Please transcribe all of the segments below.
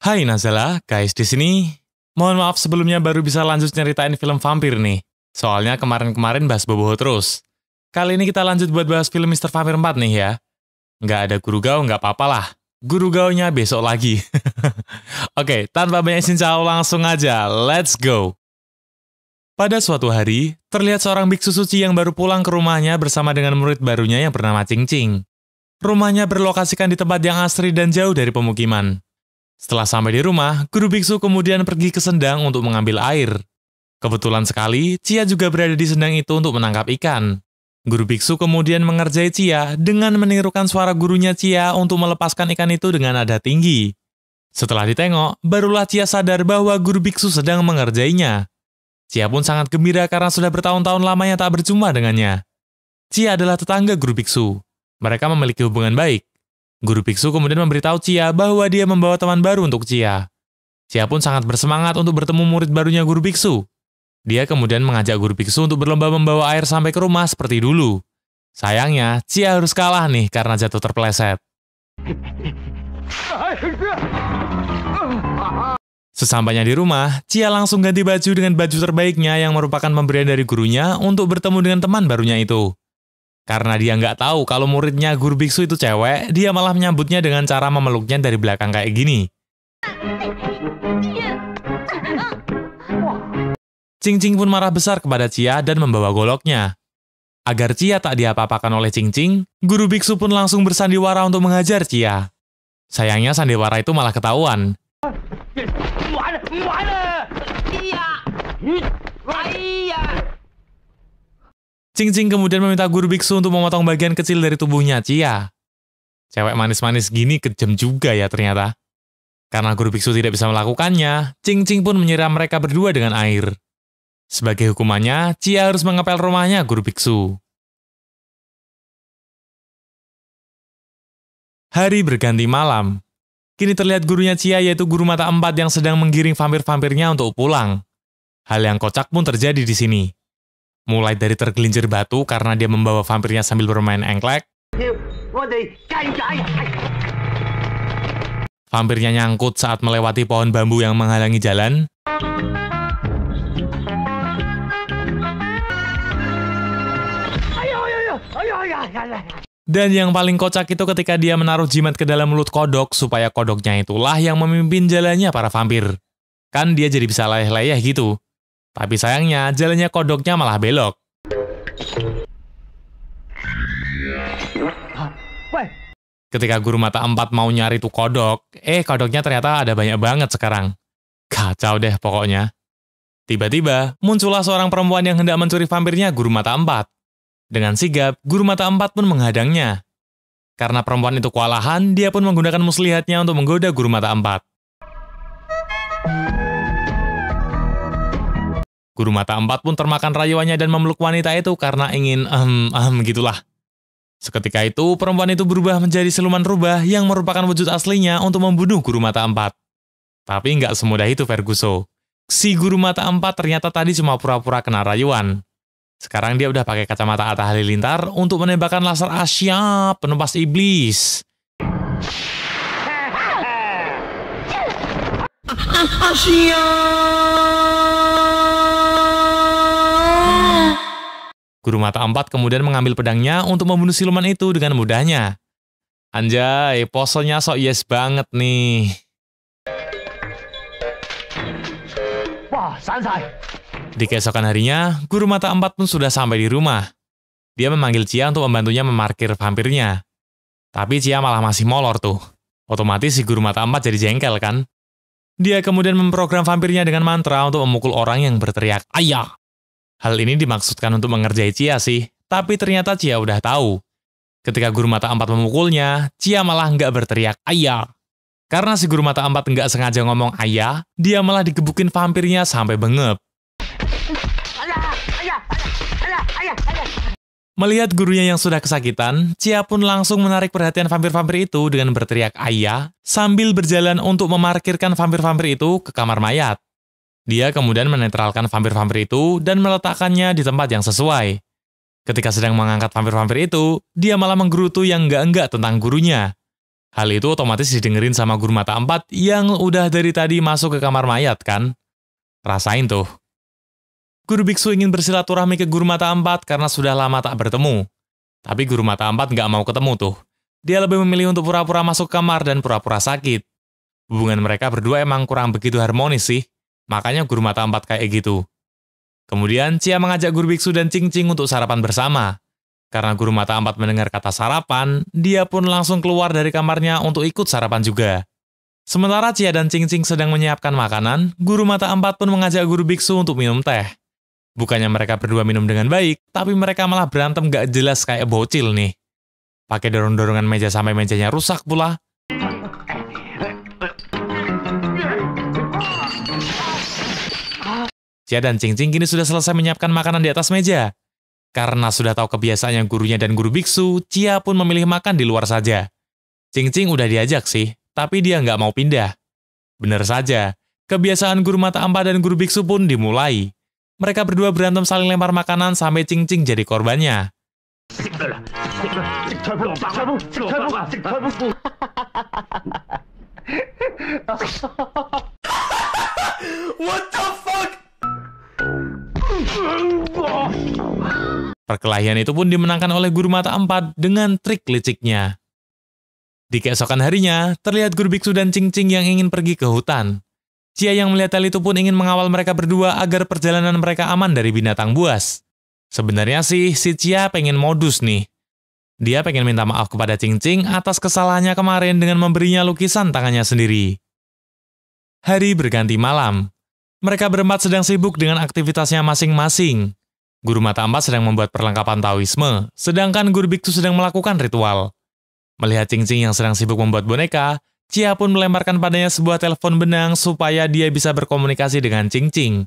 Hai Nazala, guys di sini. Mohon maaf sebelumnya baru bisa lanjut nyeritain film vampir nih. Soalnya kemarin-kemarin bahas boboho terus. Kali ini kita lanjut buat bahas film Mr. Vampir 4 nih ya. Nggak ada guru gao, nggak apa-apa lah. Guru gaunya besok lagi. Oke, tanpa banyak cincau langsung aja, let's go. Pada suatu hari, terlihat seorang biksu suci yang baru pulang ke rumahnya bersama dengan murid barunya yang bernama Cing Cing. Rumahnya berlokasikan di tempat yang asri dan jauh dari pemukiman. Setelah sampai di rumah, guru biksu kemudian pergi ke sendang untuk mengambil air. Kebetulan sekali, Cia juga berada di sendang itu untuk menangkap ikan. Guru biksu kemudian mengerjai Cia dengan menirukan suara gurunya Cia untuk melepaskan ikan itu dengan nada tinggi. Setelah ditengok, barulah Cia sadar bahwa guru biksu sedang mengerjainya. Cia pun sangat gembira karena sudah bertahun-tahun lamanya tak berjumpa dengannya. Cia adalah tetangga guru biksu. Mereka memiliki hubungan baik. Guru biksu kemudian memberitahu Cia bahwa dia membawa teman baru untuk Cia. Cia pun sangat bersemangat untuk bertemu murid barunya guru biksu. Dia kemudian mengajak guru biksu untuk berlomba membawa air sampai ke rumah seperti dulu. Sayangnya, Cia harus kalah nih karena jatuh terpeleset. Sesampainya di rumah, Cia langsung ganti baju dengan baju terbaiknya yang merupakan pemberian dari gurunya untuk bertemu dengan teman barunya itu. Karena dia nggak tahu kalau muridnya guru biksu itu cewek, dia malah menyambutnya dengan cara memeluknya dari belakang kayak gini. Cing Cing pun marah besar kepada Cia dan membawa goloknya. Agar Cia tak diapa-apakan oleh Cing Cing, guru biksu pun langsung bersandiwara untuk menghajar Cia. Sayangnya sandiwara itu malah ketahuan. Cing Cing kemudian meminta guru biksu untuk memotong bagian kecil dari tubuhnya Cia. Cewek manis-manis gini kejam juga ya ternyata. Karena guru biksu tidak bisa melakukannya, Cing Cing pun menyiram mereka berdua dengan air. Sebagai hukumannya, Cia harus mengepel rumahnya guru biksu. Hari berganti malam. Kini terlihat gurunya Cia yaitu guru mata empat yang sedang menggiring vampir-vampirnya untuk pulang. Hal yang kocak pun terjadi di sini. Mulai dari tergelincir batu karena dia membawa vampirnya sambil bermain engklek. Vampirnya nyangkut saat melewati pohon bambu yang menghalangi jalan. Dan yang paling kocak itu ketika dia menaruh jimat ke dalam mulut kodok supaya kodoknya itulah yang memimpin jalannya para vampir. Kan dia jadi bisa leyeh-leyeh gitu. Tapi sayangnya, jalannya kodoknya malah belok. Ketika guru mata empat mau nyari tuh kodok, kodoknya ternyata ada banyak banget sekarang. Kacau deh pokoknya. Tiba-tiba, muncullah seorang perempuan yang hendak mencuri vampirnya guru mata empat. Dengan sigap, guru mata empat pun menghadangnya. Karena perempuan itu kewalahan, dia pun menggunakan muslihatnya untuk menggoda guru mata empat. Guru mata empat pun termakan rayuannya dan memeluk wanita itu karena ingin gitulah. Seketika itu, perempuan itu berubah menjadi siluman rubah yang merupakan wujud aslinya untuk membunuh guru mata empat. Tapi nggak semudah itu Ferguso. Si guru mata empat ternyata tadi cuma pura-pura kena rayuan. Sekarang dia udah pakai kacamata Atta Halilintar untuk menembakkan laser asyap penumpas iblis. Guru mata empat kemudian mengambil pedangnya untuk membunuh siluman itu dengan mudahnya. Anjay, posenya sok yes banget nih. Wah, santai. Di keesokan harinya, guru mata empat pun sudah sampai di rumah. Dia memanggil Cia untuk membantunya memarkir vampirnya. Tapi Cia malah masih molor tuh. Otomatis si guru mata empat jadi jengkel kan? Dia kemudian memprogram vampirnya dengan mantra untuk memukul orang yang berteriak, "Ayah!" Hal ini dimaksudkan untuk mengerjai Cia sih, tapi ternyata Cia udah tahu. Ketika guru mata empat memukulnya, Cia malah nggak berteriak, "Ayah!" Karena si guru mata empat nggak sengaja ngomong "ayah", dia malah digebukin vampirnya sampai bengep. Melihat gurunya yang sudah kesakitan, Cia pun langsung menarik perhatian vampir-vampir itu dengan berteriak "ayah" sambil berjalan untuk memarkirkan vampir-vampir itu ke kamar mayat. Dia kemudian menetralkan vampir-vampir itu dan meletakkannya di tempat yang sesuai. Ketika sedang mengangkat vampir-vampir itu, dia malah menggerutu yang enggak-enggak tentang gurunya. Hal itu otomatis didengerin sama guru mata 4 yang udah dari tadi masuk ke kamar mayat kan? Rasain tuh. Guru biksu ingin bersilaturahmi ke guru mata 4 karena sudah lama tak bertemu. Tapi guru mata 4 nggak mau ketemu tuh. Dia lebih memilih untuk pura-pura masuk kamar dan pura-pura sakit. Hubungan mereka berdua emang kurang begitu harmonis sih. Makanya guru mata 4 kayak gitu. Kemudian Chia mengajak guru biksu dan Cing-Cing untuk sarapan bersama. Karena guru mata 4 mendengar kata sarapan, dia pun langsung keluar dari kamarnya untuk ikut sarapan juga. Sementara Chia dan Cing-Cing sedang menyiapkan makanan, guru mata 4 pun mengajak guru biksu untuk minum teh. Bukannya mereka berdua minum dengan baik, tapi mereka malah berantem gak jelas kayak bocil nih. Pakai dorong-dorongan meja sampai mejanya rusak pula. Chia dan Cing-Cing kini sudah selesai menyiapkan makanan di atas meja. Karena sudah tahu kebiasaannya gurunya dan guru biksu, Chia pun memilih makan di luar saja. Cing-Cing udah diajak sih, tapi dia nggak mau pindah. Bener saja, kebiasaan guru mata 4 dan guru biksu pun dimulai. Mereka berdua berantem saling lempar makanan sampai Cing-Cing jadi korbannya. What the fuck? Perkelahian itu pun dimenangkan oleh guru mata 4 dengan trik liciknya. Di keesokan harinya, terlihat guru biksu dan Cing-Cing yang ingin pergi ke hutan. Chia yang melihat hal itu pun ingin mengawal mereka berdua agar perjalanan mereka aman dari binatang buas. Sebenarnya sih, si Chia pengen modus nih. Dia pengen minta maaf kepada Cing-Cing atas kesalahannya kemarin dengan memberinya lukisan tangannya sendiri. Hari berganti malam. Mereka berempat sedang sibuk dengan aktivitasnya masing-masing. Guru mata 4 sedang membuat perlengkapan Taoisme, sedangkan guru biksu sedang melakukan ritual. Melihat Cing-Cing yang sedang sibuk membuat boneka, Chia pun melemparkan padanya sebuah telepon benang supaya dia bisa berkomunikasi dengan Cing-Cing.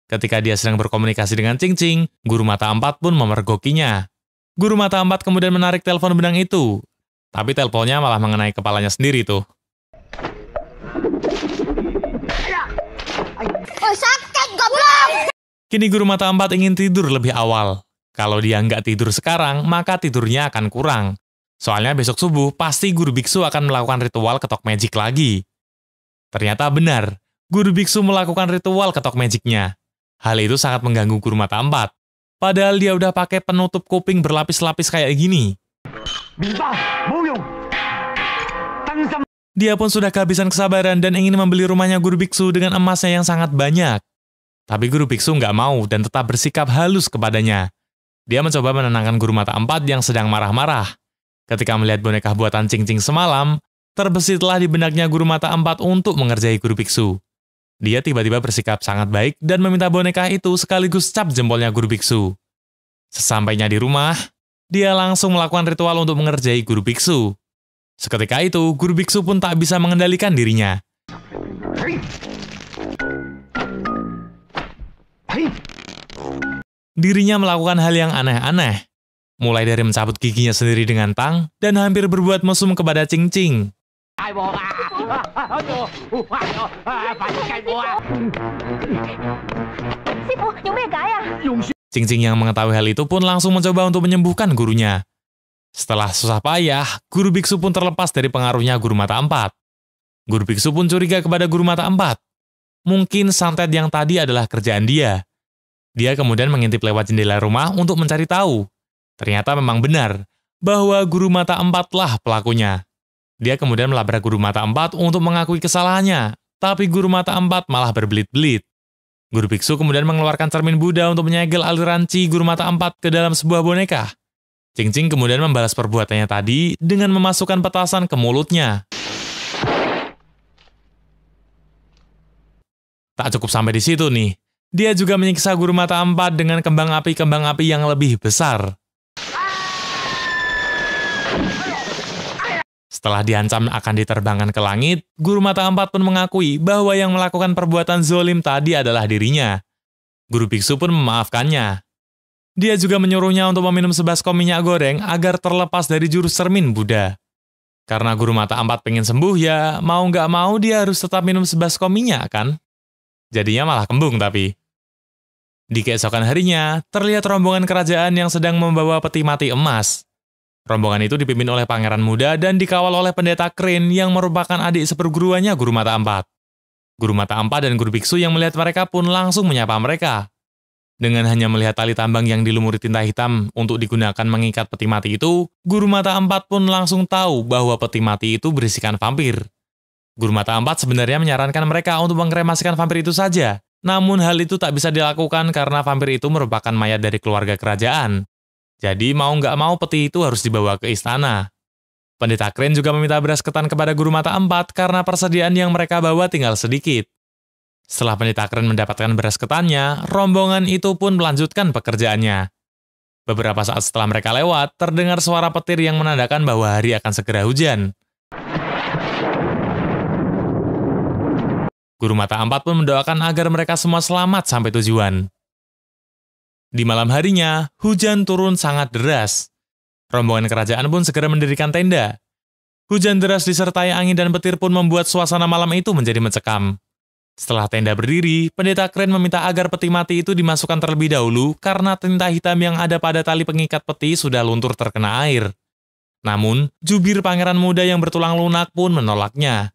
Ketika dia sedang berkomunikasi dengan Cing-Cing, guru mata 4 pun memergokinya. Guru mata 4 kemudian menarik telepon benang itu, tapi teleponnya malah mengenai kepalanya sendiri tuh. Oh, sakit, goblok! Kini guru mata 4 ingin tidur lebih awal. Kalau dia nggak tidur sekarang, maka tidurnya akan kurang. Soalnya besok subuh, pasti guru biksu akan melakukan ritual ketok magic lagi. Ternyata benar, guru biksu melakukan ritual ketok magicnya. Hal itu sangat mengganggu guru mata 4. Padahal dia udah pakai penutup kuping berlapis-lapis kayak gini. Dia pun sudah kehabisan kesabaran dan ingin membeli rumahnya guru biksu dengan emasnya yang sangat banyak. Tapi guru biksu nggak mau dan tetap bersikap halus kepadanya. Dia mencoba menenangkan guru mata 4 yang sedang marah-marah. Ketika melihat boneka buatan Cing-Cing semalam, terbesitlah di benaknya guru mata 4 untuk mengerjai guru biksu. Dia tiba-tiba bersikap sangat baik dan meminta boneka itu sekaligus cap jempolnya guru biksu. Sesampainya di rumah, dia langsung melakukan ritual untuk mengerjai guru biksu. Seketika itu, guru biksu pun tak bisa mengendalikan dirinya. Dirinya melakukan hal yang aneh-aneh. Mulai dari mencabut giginya sendiri dengan tang dan hampir berbuat mesum kepada Cing-Cing. Cing-Cing yang mengetahui hal itu pun langsung mencoba untuk menyembuhkan gurunya. Setelah susah payah, guru biksu pun terlepas dari pengaruhnya guru mata 4. Guru biksu pun curiga kepada guru mata 4. Mungkin santet yang tadi adalah kerjaan dia. Dia kemudian mengintip lewat jendela rumah untuk mencari tahu. Ternyata memang benar bahwa guru mata 4 lah pelakunya. Dia kemudian melabrak guru mata 4 untuk mengakui kesalahannya, tapi guru mata 4 malah berbelit-belit. Guru biksu kemudian mengeluarkan cermin Buddha untuk menyegel aliran chi guru mata 4 ke dalam sebuah boneka. Cing-Cing kemudian membalas perbuatannya tadi dengan memasukkan petasan ke mulutnya. Tak cukup sampai di situ nih. Dia juga menyiksa guru mata 4 dengan kembang api yang lebih besar. Setelah diancam akan diterbangkan ke langit, guru mata 4 pun mengakui bahwa yang melakukan perbuatan zolim tadi adalah dirinya. Guru biksu pun memaafkannya. Dia juga menyuruhnya untuk meminum sebaskom minyak goreng agar terlepas dari jurus cermin Buddha. Karena guru mata 4 pengen sembuh ya, mau nggak mau dia harus tetap minum sebaskom minyak kan? Jadinya malah kembung tapi. Di keesokan harinya, terlihat rombongan kerajaan yang sedang membawa peti mati emas. Rombongan itu dipimpin oleh pangeran muda dan dikawal oleh pendeta Crane yang merupakan adik seperguruannya Guru Mata Empat. Guru Mata Empat dan guru biksu yang melihat mereka pun langsung menyapa mereka. Dengan hanya melihat tali tambang yang dilumuri tinta hitam untuk digunakan mengikat peti mati itu, Guru Mata Empat pun langsung tahu bahwa peti mati itu berisikan vampir. Guru Mata Empat sebenarnya menyarankan mereka untuk mengkremasikan vampir itu saja. Namun hal itu tak bisa dilakukan karena vampir itu merupakan mayat dari keluarga kerajaan. Jadi mau nggak mau peti itu harus dibawa ke istana. Pendeta Crane juga meminta beras ketan kepada Guru Mata Empat karena persediaan yang mereka bawa tinggal sedikit. Setelah pendeta Crane mendapatkan beras ketannya, rombongan itu pun melanjutkan pekerjaannya. Beberapa saat setelah mereka lewat, terdengar suara petir yang menandakan bahwa hari akan segera hujan. Guru Mata Empat pun mendoakan agar mereka semua selamat sampai tujuan. Di malam harinya, hujan turun sangat deras. Rombongan kerajaan pun segera mendirikan tenda. Hujan deras disertai angin dan petir pun membuat suasana malam itu menjadi mencekam. Setelah tenda berdiri, pendeta Crane meminta agar peti mati itu dimasukkan terlebih dahulu karena tinta hitam yang ada pada tali pengikat peti sudah luntur terkena air. Namun, jubir pangeran muda yang bertulang lunak pun menolaknya.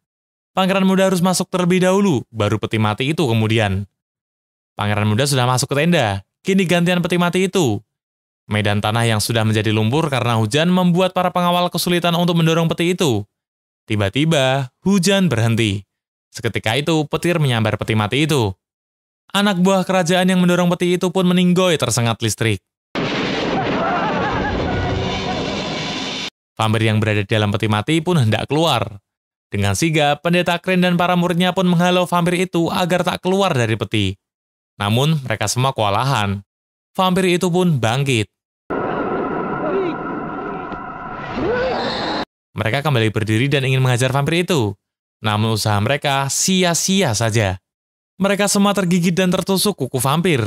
Pangeran muda harus masuk terlebih dahulu, baru peti mati itu kemudian. Pangeran muda sudah masuk ke tenda. Kini gantian peti mati itu. Medan tanah yang sudah menjadi lumpur karena hujan membuat para pengawal kesulitan untuk mendorong peti itu. Tiba-tiba, hujan berhenti. Seketika itu, petir menyambar peti mati itu. Anak buah kerajaan yang mendorong peti itu pun meninggoy tersengat listrik. Vampir yang berada di dalam peti mati pun hendak keluar. Dengan sigap, pendeta Crane dan para muridnya pun menghalau vampir itu agar tak keluar dari peti. Namun, mereka semua kewalahan. Vampir itu pun bangkit. Mereka kembali berdiri dan ingin menghajar vampir itu. Namun usaha mereka sia-sia saja. Mereka semua tergigit dan tertusuk kuku vampir.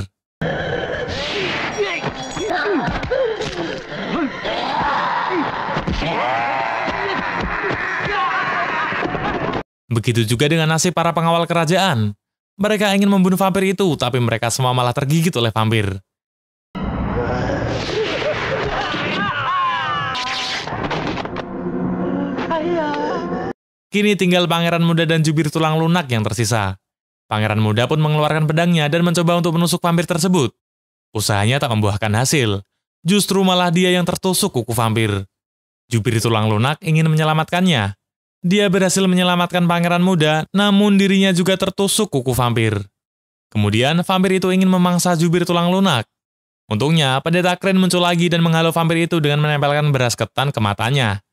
Begitu juga dengan nasib para pengawal kerajaan. Mereka ingin membunuh vampir itu, tapi mereka semua malah tergigit oleh vampir. Kini tinggal pangeran muda dan jubir tulang lunak yang tersisa. Pangeran muda pun mengeluarkan pedangnya dan mencoba untuk menusuk vampir tersebut. Usahanya tak membuahkan hasil. Justru malah dia yang tertusuk kuku vampir. Jubir tulang lunak ingin menyelamatkannya. Dia berhasil menyelamatkan pangeran muda, namun dirinya juga tertusuk kuku vampir. Kemudian, vampir itu ingin memangsa jubir tulang lunak. Untungnya, pendeta Crane muncul lagi dan menghalau vampir itu dengan menempelkan beras ketan ke matanya.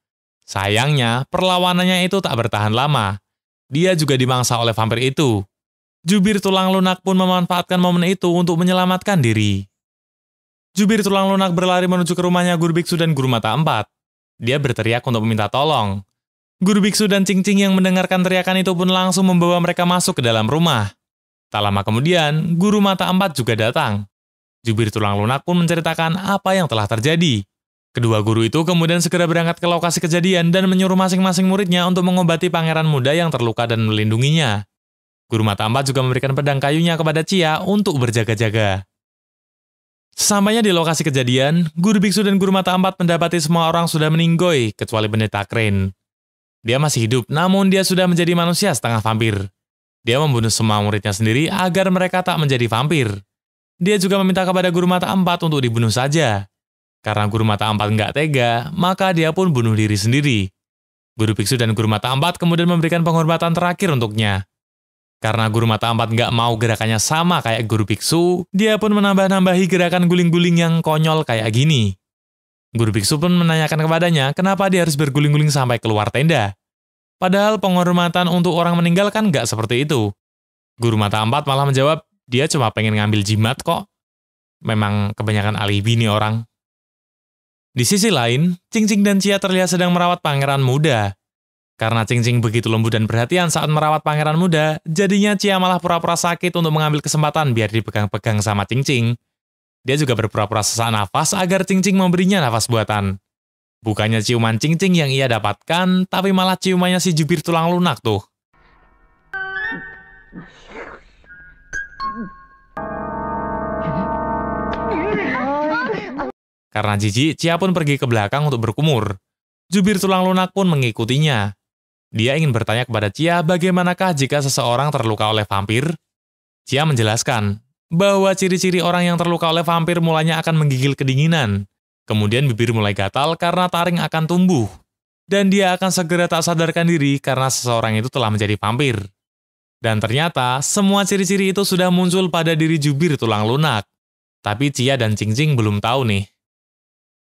Sayangnya, perlawanannya itu tak bertahan lama. Dia juga dimangsa oleh vampir itu. Jubir tulang lunak pun memanfaatkan momen itu untuk menyelamatkan diri. Jubir tulang lunak berlari menuju ke rumahnya Guru Biksu dan Guru Mata Empat. Dia berteriak untuk meminta tolong. Guru Biksu dan Cing-Cing yang mendengarkan teriakan itu pun langsung membawa mereka masuk ke dalam rumah. Tak lama kemudian, Guru Mata Empat juga datang. Jubir tulang lunak pun menceritakan apa yang telah terjadi. Kedua guru itu kemudian segera berangkat ke lokasi kejadian dan menyuruh masing-masing muridnya untuk mengobati pangeran muda yang terluka dan melindunginya. Guru Mata Empat juga memberikan pedang kayunya kepada Cia untuk berjaga-jaga. Sesampainya di lokasi kejadian, Guru Biksu dan Guru Mata Empat mendapati semua orang sudah meninggoy, kecuali pendeta Crane. Dia masih hidup, namun dia sudah menjadi manusia setengah vampir. Dia membunuh semua muridnya sendiri agar mereka tak menjadi vampir. Dia juga meminta kepada Guru Mata Empat untuk dibunuh saja. Karena Guru Mata Empat nggak tega, maka dia pun bunuh diri sendiri. Guru Biksu dan Guru Mata Empat kemudian memberikan penghormatan terakhir untuknya. Karena Guru Mata Empat nggak mau gerakannya sama kayak Guru Biksu, dia pun menambah-nambahi gerakan guling-guling yang konyol kayak gini. Guru Biksu pun menanyakan kepadanya kenapa dia harus berguling-guling sampai keluar tenda. Padahal penghormatan untuk orang meninggal kan nggak seperti itu. Guru Mata Empat malah menjawab, dia cuma pengen ngambil jimat kok. Memang kebanyakan alibi nih orang. Di sisi lain, Cing-Cing dan Cia terlihat sedang merawat pangeran muda. Karena Cing-Cing begitu lembut dan perhatian saat merawat pangeran muda, jadinya Cia malah pura-pura sakit untuk mengambil kesempatan biar dipegang-pegang sama Cing-Cing. Dia juga berpura-pura sesak nafas agar Cing-Cing memberinya nafas buatan. Bukannya ciuman Cing-Cing yang ia dapatkan, tapi malah ciumannya si jubir tulang lunak tuh. Karena jijik, Cia pun pergi ke belakang untuk berkumur. Jubir tulang lunak pun mengikutinya. Dia ingin bertanya kepada Cia bagaimanakah jika seseorang terluka oleh vampir. Cia menjelaskan bahwa ciri-ciri orang yang terluka oleh vampir mulanya akan menggigil kedinginan. Kemudian bibir mulai gatal karena taring akan tumbuh. Dan dia akan segera tak sadarkan diri karena seseorang itu telah menjadi vampir. Dan ternyata, semua ciri-ciri itu sudah muncul pada diri jubir tulang lunak. Tapi Cia dan Cing belum tahu nih.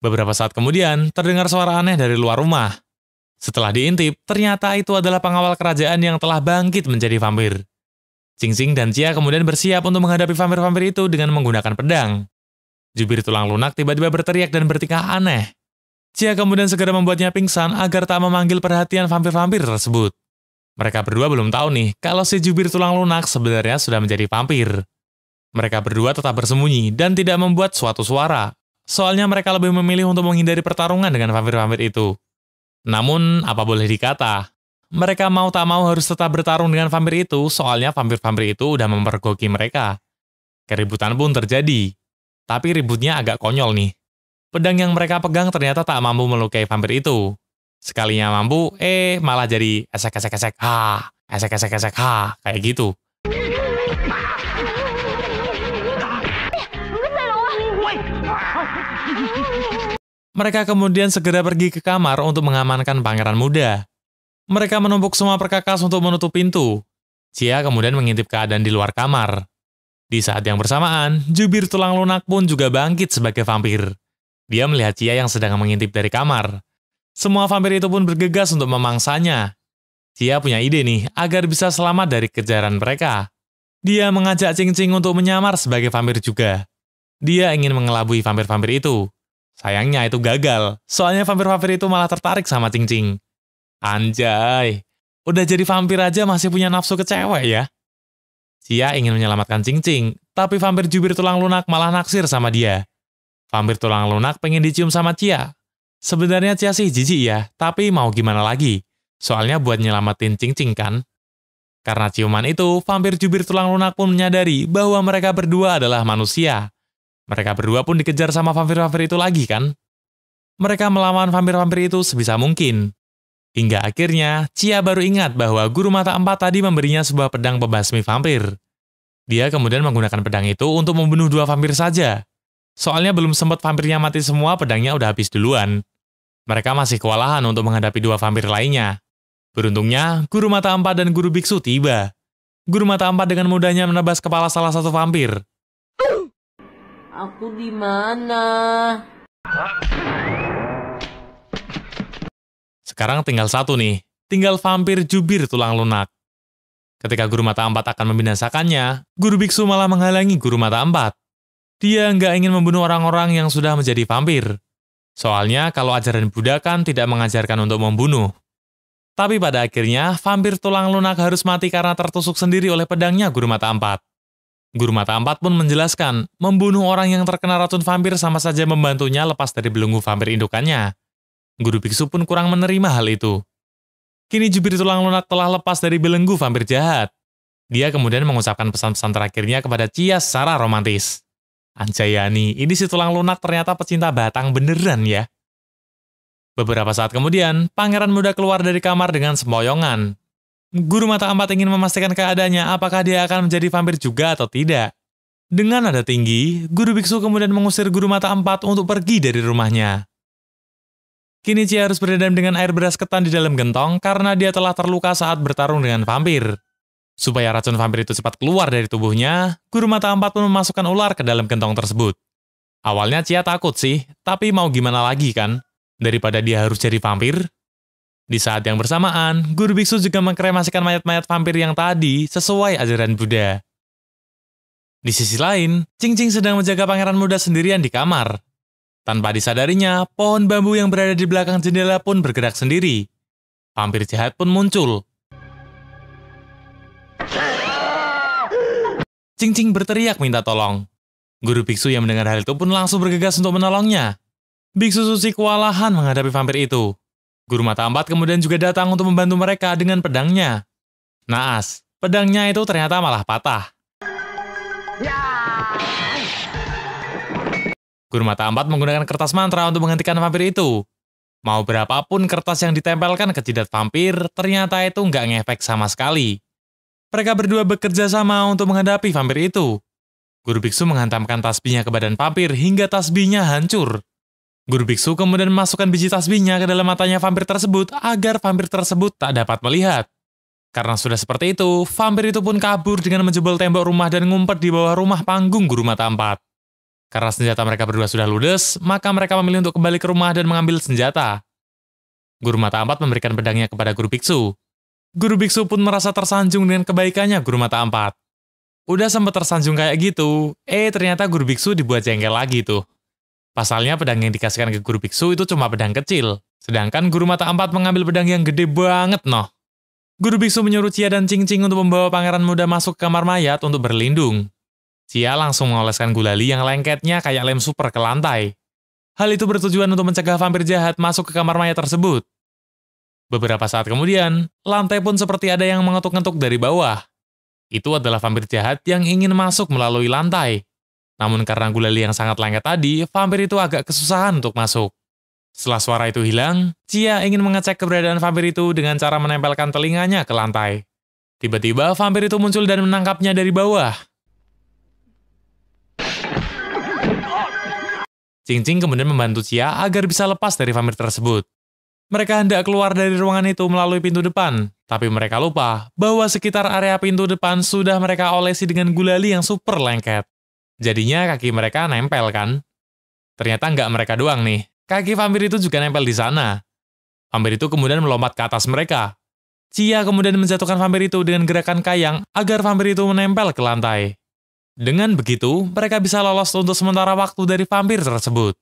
Beberapa saat kemudian, terdengar suara aneh dari luar rumah. Setelah diintip, ternyata itu adalah pengawal kerajaan yang telah bangkit menjadi vampir. Cing dan Cia kemudian bersiap untuk menghadapi vampir-vampir itu dengan menggunakan pedang. Jubir tulang lunak tiba-tiba berteriak dan bertingkah aneh. Cia kemudian segera membuatnya pingsan agar tak memanggil perhatian vampir-vampir tersebut. Mereka berdua belum tahu nih kalau si jubir tulang lunak sebenarnya sudah menjadi vampir. Mereka berdua tetap bersembunyi dan tidak membuat suatu suara. Soalnya mereka lebih memilih untuk menghindari pertarungan dengan vampir-vampir itu. Namun, apa boleh dikata, mereka mau tak mau harus tetap bertarung dengan vampir itu soalnya vampir-vampir itu udah mempergoki mereka. Keributan pun terjadi. Tapi ributnya agak konyol nih. Pedang yang mereka pegang ternyata tak mampu melukai vampir itu. Sekalinya mampu, malah jadi esek-esek-esek, esek-esek-esek, kayak gitu. Mereka kemudian segera pergi ke kamar untuk mengamankan pangeran muda. Mereka menumpuk semua perkakas untuk menutup pintu. Cia kemudian mengintip keadaan di luar kamar. Di saat yang bersamaan, jubir tulang lunak pun juga bangkit sebagai vampir. Dia melihat Cia yang sedang mengintip dari kamar. Semua vampir itu pun bergegas untuk memangsanya. Cia punya ide nih, agar bisa selamat dari kejaran mereka. Dia mengajak Cing untuk menyamar sebagai vampir juga. Dia ingin mengelabui vampir-vampir itu. Sayangnya itu gagal, soalnya vampir-vampir itu malah tertarik sama Cing. Anjay, udah jadi vampir aja masih punya nafsu ke cewek ya. Cia ingin menyelamatkan Cing, tapi vampir jubir tulang lunak malah naksir sama dia. Vampir tulang lunak pengen dicium sama Cia. Sebenarnya Cia sih jijik ya, tapi mau gimana lagi? Soalnya buat nyelamatin Cing kan. Karena ciuman itu, vampir jubir tulang lunak pun menyadari bahwa mereka berdua adalah manusia. Mereka berdua pun dikejar sama vampir-vampir itu lagi kan. Mereka melawan vampir-vampir itu sebisa mungkin. Hingga akhirnya, Cia baru ingat bahwa Guru Mata Empat tadi memberinya sebuah pedang pembasmi vampir. Dia kemudian menggunakan pedang itu untuk membunuh 2 vampir saja. Soalnya belum sempat vampirnya mati semua, pedangnya udah habis duluan. Mereka masih kewalahan untuk menghadapi 2 vampir lainnya. Beruntungnya, Guru Mata Empat dan Guru Biksu tiba. Guru Mata Empat dengan mudahnya menebas kepala salah satu vampir. Aku di mana? Sekarang tinggal satu nih, tinggal vampir jubir tulang lunak. Ketika Guru Mata Empat akan membinasakannya, Guru Biksu malah menghalangi Guru Mata Empat. Dia nggak ingin membunuh orang-orang yang sudah menjadi vampir. Soalnya kalau ajaran Buddha kan tidak mengajarkan untuk membunuh. Tapi pada akhirnya, vampir tulang lunak harus mati karena tertusuk sendiri oleh pedangnya Guru Mata Empat. Guru Mata Empat pun menjelaskan, membunuh orang yang terkena racun vampir sama saja membantunya lepas dari belenggu vampir indukannya. Guru Biksu pun kurang menerima hal itu. Kini jubir tulang lunak telah lepas dari belenggu vampir jahat. Dia kemudian mengucapkan pesan-pesan terakhirnya kepada Cia secara romantis. Anjayani, ini si tulang lunak ternyata pecinta batang beneran ya. Beberapa saat kemudian, pangeran muda keluar dari kamar dengan sempoyongan. Guru Mata Empat ingin memastikan keadaannya apakah dia akan menjadi vampir juga atau tidak. Dengan nada tinggi, Guru Biksu kemudian mengusir Guru Mata Empat untuk pergi dari rumahnya. Kini Cia harus berendam dengan air beras ketan di dalam gentong karena dia telah terluka saat bertarung dengan vampir. Supaya racun vampir itu cepat keluar dari tubuhnya, Guru Mata Empat pun memasukkan ular ke dalam gentong tersebut. Awalnya Cia takut sih, tapi mau gimana lagi kan? Daripada dia harus jadi vampir. Di saat yang bersamaan, Guru Biksu juga mengkremasikan mayat-mayat vampir yang tadi sesuai ajaran Buddha. Di sisi lain, Cing sedang menjaga pangeran muda sendirian di kamar. Tanpa disadarinya, pohon bambu yang berada di belakang jendela pun bergerak sendiri. Vampir jahat pun muncul. Cing berteriak minta tolong. Guru Biksu yang mendengar hal itu pun langsung bergegas untuk menolongnya. Biksu suci kewalahan menghadapi vampir itu. Guru Mata Empat kemudian juga datang untuk membantu mereka dengan pedangnya. Naas, pedangnya itu ternyata malah patah. Guru Mata Empat menggunakan kertas mantra untuk menghentikan vampir itu. Mau berapapun kertas yang ditempelkan ke jidat vampir, ternyata itu nggak ngefek sama sekali. Mereka berdua bekerja sama untuk menghadapi vampir itu. Guru biksu menghantamkan tasbihnya ke badan vampir hingga tasbihnya hancur. Guru biksu kemudian memasukkan biji tasbihnya ke dalam matanya vampir tersebut agar vampir tersebut tak dapat melihat. Karena sudah seperti itu, vampir itu pun kabur dengan menjebol tembok rumah dan ngumpet di bawah rumah panggung Guru Mata Empat. Karena senjata mereka berdua sudah ludes, maka mereka memilih untuk kembali ke rumah dan mengambil senjata. Guru Mata Empat memberikan pedangnya kepada Guru Biksu. Guru Biksu pun merasa tersanjung dengan kebaikannya Guru Mata Empat. Udah sempat tersanjung kayak gitu, ternyata Guru Biksu dibuat jengkel lagi tuh. Pasalnya pedang yang dikasihkan ke Guru Biksu itu cuma pedang kecil, sedangkan Guru Mata Empat mengambil pedang yang gede banget noh. Guru Biksu menyuruh Cia dan Cing Cing untuk membawa pangeran muda masuk ke kamar mayat untuk berlindung. Cia langsung mengoleskan gulali yang lengketnya kayak lem super ke lantai. Hal itu bertujuan untuk mencegah vampir jahat masuk ke kamar mayat tersebut. Beberapa saat kemudian, lantai pun seperti ada yang mengetuk-ngetuk dari bawah. Itu adalah vampir jahat yang ingin masuk melalui lantai. Namun karena gulali yang sangat lengket tadi, vampir itu agak kesusahan untuk masuk. Setelah suara itu hilang, Cia ingin mengecek keberadaan vampir itu dengan cara menempelkan telinganya ke lantai. Tiba-tiba vampir itu muncul dan menangkapnya dari bawah. Cing Cing kemudian membantu Cia agar bisa lepas dari vampir tersebut. Mereka hendak keluar dari ruangan itu melalui pintu depan, tapi mereka lupa bahwa sekitar area pintu depan sudah mereka olesi dengan gulali yang super lengket. Jadinya kaki mereka nempel kan? Ternyata nggak mereka doang nih, kaki vampir itu juga nempel di sana. Vampir itu kemudian melompat ke atas mereka. Cia kemudian menjatuhkan vampir itu dengan gerakan kayang agar vampir itu menempel ke lantai. Dengan begitu, mereka bisa lolos untuk sementara waktu dari vampir tersebut.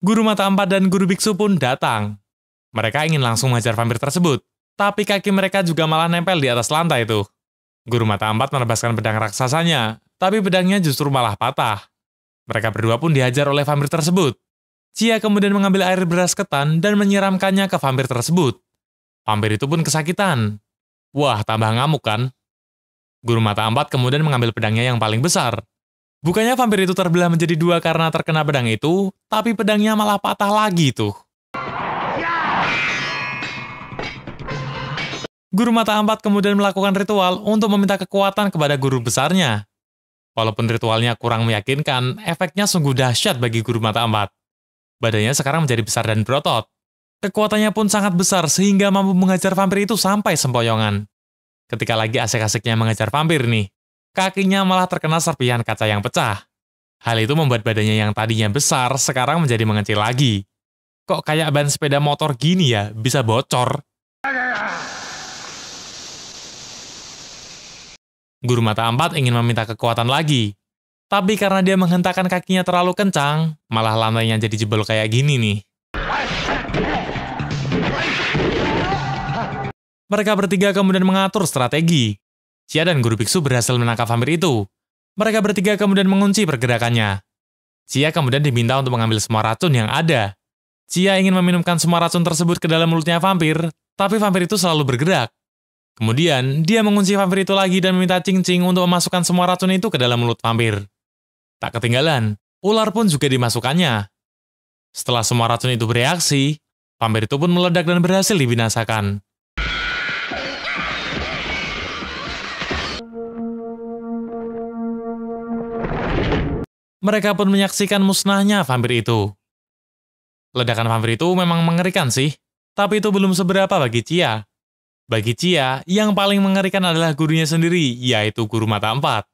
Guru Mata Empat dan Guru Biksu pun datang. Mereka ingin langsung mengejar vampir tersebut, tapi kaki mereka juga malah nempel di atas lantai tuh. Guru Mata Empat menebaskan pedang raksasanya, tapi pedangnya justru malah patah. Mereka berdua pun dihajar oleh vampir tersebut. Cia kemudian mengambil air beras ketan dan menyiramkannya ke vampir tersebut. Vampir itu pun kesakitan. Wah, tambah ngamuk kan? Guru Mata Empat kemudian mengambil pedangnya yang paling besar. Bukannya vampir itu terbelah menjadi dua karena terkena pedang itu, tapi pedangnya malah patah lagi tuh. Guru Mata Empat kemudian melakukan ritual untuk meminta kekuatan kepada guru besarnya. Walaupun ritualnya kurang meyakinkan, efeknya sungguh dahsyat bagi Guru Mata Empat. Badannya sekarang menjadi besar dan berotot. Kekuatannya pun sangat besar sehingga mampu menghajar vampir itu sampai sempoyongan. Ketika lagi asik-asiknya mengejar vampir nih, kakinya malah terkena serpihan kaca yang pecah. Hal itu membuat badannya yang tadinya besar sekarang menjadi mengecil lagi. Kok kayak ban sepeda motor gini ya, bisa bocor? Guru Mata Empat ingin meminta kekuatan lagi. Tapi karena dia menghentakkan kakinya terlalu kencang, malah lantainya jadi jebol kayak gini nih. Mereka bertiga kemudian mengatur strategi. Cia dan Guru Biksu berhasil menangkap vampir itu. Mereka bertiga kemudian mengunci pergerakannya. Cia kemudian diminta untuk mengambil semua racun yang ada. Cia ingin meminumkan semua racun tersebut ke dalam mulutnya vampir, tapi vampir itu selalu bergerak. Kemudian, dia mengunci vampir itu lagi dan meminta Cing Cing untuk memasukkan semua racun itu ke dalam mulut vampir. Tak ketinggalan, ular pun juga dimasukkannya. Setelah semua racun itu bereaksi, vampir itu pun meledak dan berhasil dibinasakan. Mereka pun menyaksikan musnahnya vampir itu. Ledakan vampir itu memang mengerikan sih, tapi itu belum seberapa bagi Cia. Bagi Cia, yang paling mengerikan adalah gurunya sendiri, yaitu Guru Mata Empat.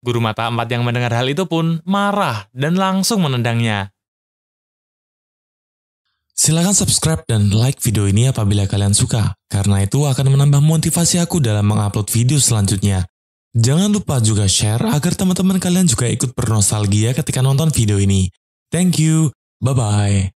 Guru Mata Empat yang mendengar hal itu pun marah dan langsung menendangnya. Silakan subscribe dan like video ini apabila kalian suka, karena itu akan menambah motivasi aku dalam mengupload video selanjutnya. Jangan lupa juga share agar teman-teman kalian juga ikut bernostalgia ketika nonton video ini. Thank you, bye-bye.